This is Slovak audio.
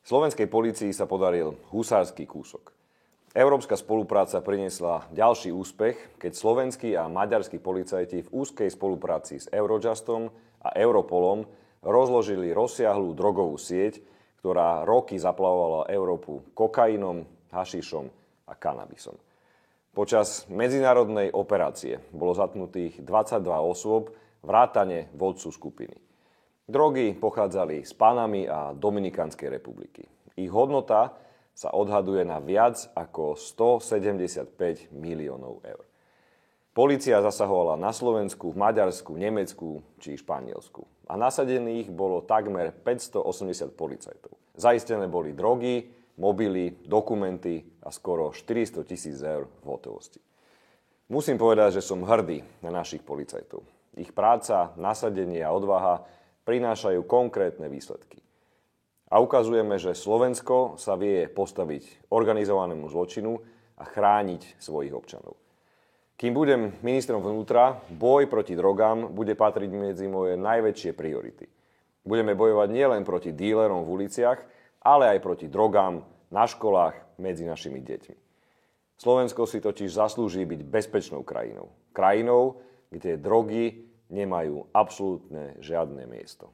Slovenskej polícii sa podaril husársky kúsok. Európska spolupráca priniesla ďalší úspech, keď slovenskí a maďarskí policajti v úzkej spolupráci s Eurojustom a Europolom rozložili rozsiahlú drogovú sieť, ktorá roky zaplavovala Európu kokainom, hašišom a kanabisom. Počas medzinárodnej operácie bolo zatknutých 22 osôb vrátane vodcu skupiny. Drogy pochádzali z Panamy a Dominikánskej republiky. Ich hodnota sa odhaduje na viac ako 175 miliónov eur. Polícia zasahovala na Slovensku, Maďarsku, Nemecku či Španielsku. A nasadených bolo takmer 580 policajtov. Zaistené boli drogy, mobily, dokumenty a skoro 400 000 eur v hotovosti. Musím povedať, že som hrdý na našich policajtov. Ich práca, nasadenie a odvaha prinášajú konkrétne výsledky. A ukazujeme, že Slovensko sa vie postaviť organizovanému zločinu a chrániť svojich občanov. Kým budem ministrom vnútra, boj proti drogám bude patriť medzi moje najväčšie priority. Budeme bojovať nielen proti dílerom v uliciach, ale aj proti drogám na školách medzi našimi deťmi. Slovensko si totiž zaslúži byť bezpečnou krajinou. Krajinou, kde drogy nemajú absolútne žiadne miesto.